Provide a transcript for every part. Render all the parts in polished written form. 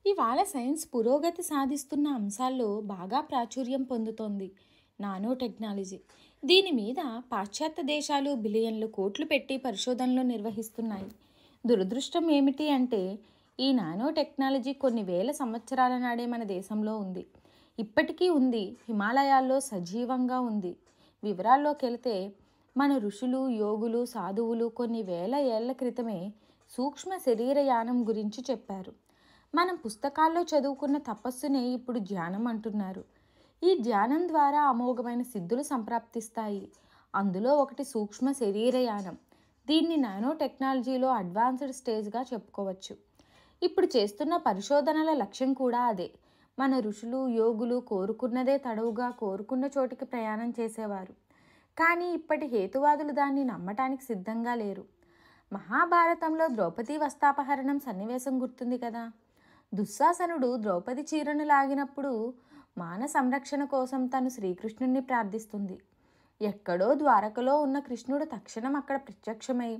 ఇవాళ సైన్స్ పురోగతి సాధిస్తున్న అంశాల్లో బాగా ప్రాచుర్యం పొందుతోంది నానో టెక్నాలజీ. దీని మీద పాశ్చాత్య దేశాలు బిలియన్లు కోట్లు పెట్టి పరిశోధనలు నిర్వహిస్తున్నాయి. దురదృష్టం ఏమిటి అంటే ఈ నానో టెక్నాలజీ కొన్ని వేల సంవత్సరాల నాడే మన దేశంలో ఉంది. ఇప్పటికీ ఉంది, హిమాలయాల్లో సజీవంగా ఉంది. వివరాల్లోకి వెళితే మన ఋషులు, యోగులు, సాధువులు కొన్ని వేల ఏళ్ల క్రితమే సూక్ష్మ శరీరయానం గురించి చెప్పారు. మనం పుస్తకాల్లో చదువుకున్న తపస్సునే ఇప్పుడు ధ్యానం అంటున్నారు. ఈ ధ్యానం ద్వారా అమోఘమైన సిద్ధులు సంప్రాప్తిస్తాయి. అందులో ఒకటి సూక్ష్మ శరీరయానం. దీన్ని నానో టెక్నాలజీలో అడ్వాన్స్డ్ స్టేజ్గా చెప్పుకోవచ్చు. ఇప్పుడు చేస్తున్న పరిశోధనల లక్ష్యం కూడా అదే. మన ఋషులు, యోగులు కోరుకున్నదే తడవుగా కోరుకున్న చోటికి ప్రయాణం చేసేవారు. కానీ ఇప్పటి హేతువాదులు దాన్ని నమ్మటానికి సిద్ధంగా లేరు. మహాభారతంలో ద్రౌపది వస్త్రాపహరణం సన్నివేశం గుర్తుంది కదా. దుశ్శాసనుడు ద్రౌపది చీరను లాగినప్పుడు మాన సంరక్షణ కోసం తను శ్రీకృష్ణుణ్ణి ప్రార్థిస్తుంది. ఎక్కడో ద్వారకలో ఉన్న కృష్ణుడు తక్షణం అక్కడ ప్రత్యక్షమై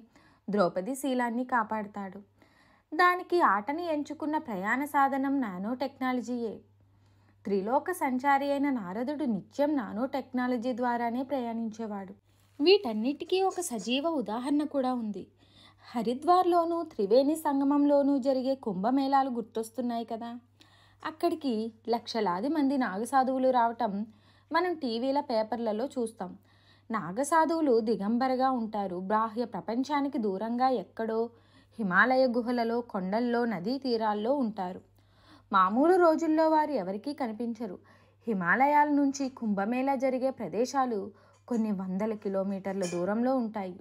ద్రౌపది శీలాన్ని కాపాడుతాడు. దానికి ఆటని ఎంచుకున్న ప్రయాణ సాధనం నానో టెక్నాలజీయే. త్రిలోక సంచారి అయిన నారదుడు నిత్యం నానో టెక్నాలజీ ద్వారానే ప్రయాణించేవాడు. వీటన్నిటికీ ఒక సజీవ ఉదాహరణ కూడా ఉంది. హరిద్వార్లోనూ త్రివేణి సంగమంలోనూ జరిగే కుంభమేళాలు గుర్తొస్తున్నాయి కదా. అక్కడికి లక్షలాది మంది నాగసాధువులు రావటం మనం టీవీల, పేపర్లలో చూస్తాం. నాగసాధువులు దిగంబరగా ఉంటారు. బాహ్య ప్రపంచానికి దూరంగా ఎక్కడో హిమాలయ గుహలలో, కొండల్లో, నదీ తీరాల్లో ఉంటారు. మామూలు రోజుల్లో వారు ఎవరికీ కనిపించరు. హిమాలయాల నుంచి కుంభమేళా జరిగే ప్రదేశాలు కొన్ని వందల కిలోమీటర్ల దూరంలో ఉంటాయి.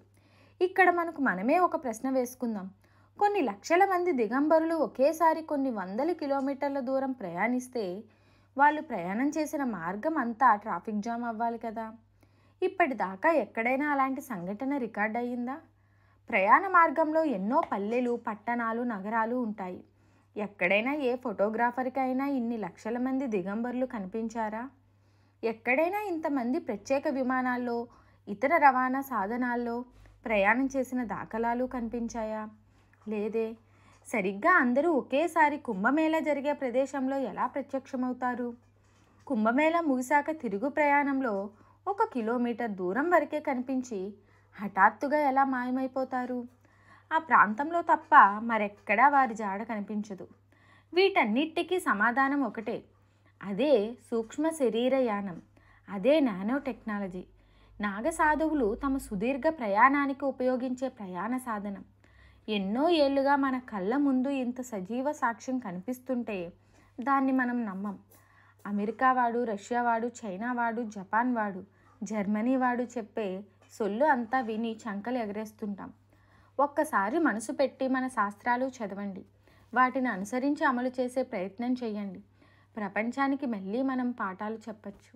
ఇక్కడ మనమే ఒక ప్రశ్న వేసుకుందాం. కొన్ని లక్షల మంది దిగంబరులు ఒకేసారి కొన్ని వందల కిలోమీటర్ల దూరం ప్రయాణిస్తే వాళ్ళు ప్రయాణం చేసిన మార్గం అంతా ట్రాఫిక్ జామ్ అవ్వాలి కదా. ఇప్పటిదాకా ఎక్కడైనా అలాంటి సంఘటన రికార్డ్ అయ్యిందా? ప్రయాణ మార్గంలో ఎన్నో పల్లెలు, పట్టణాలు, నగరాలు ఉంటాయి. ఎక్కడైనా ఏ ఫోటోగ్రాఫర్కి అయినా ఇన్ని లక్షల మంది దిగంబరులు కనిపించారా? ఎక్కడైనా ఇంతమంది ప్రత్యేక విమానాల్లో, ఇతర రవాణా సాధనాల్లో ప్రయాణం చేసిన దాఖలాలు కనిపించాయా? లేదే. సరిగ్గా అందరూ ఒకేసారి కుంభమేళా జరిగే ప్రదేశంలో ఎలా ప్రత్యక్షమవుతారు? కుంభమేళా ముగిశాక తిరుగు ప్రయాణంలో 1 కిలోమీటర్ దూరం వరకే కనిపించి హఠాత్తుగా ఎలా మాయమైపోతారు? ఆ ప్రాంతంలో తప్ప మరెక్కడా వారి జాడ కనిపించదు. వీటన్నిటికీ సమాధానం ఒకటే. అదే సూక్ష్మ శరీరయానం. అదే నానో టెక్నాలజీ. నాగసాధువులు తమ సుదీర్ఘ ప్రయాణానికి ఉపయోగించే ప్రయాణ సాధనం. ఎన్నో ఏళ్లుగా మన కళ్ళ ముందు ఇంత సజీవ సాక్ష్యం కనిపిస్తుంటే దాన్ని మనం నమ్మం. అమెరికా వాడు, రష్యా వాడు, చైనా వాడు, జపాన్ వాడు, జర్మనీ వాడు చెప్పే సొల్లు అంతా విని చంకలు ఎగరేస్తుంటాం. ఒక్కసారి మనసు పెట్టి మన శాస్త్రాలు చదవండి. వాటిని అనుసరించి అమలు చేసే ప్రయత్నం చేయండి. ప్రపంచానికి మళ్ళీ మనం పాఠాలు చెప్పచ్చు.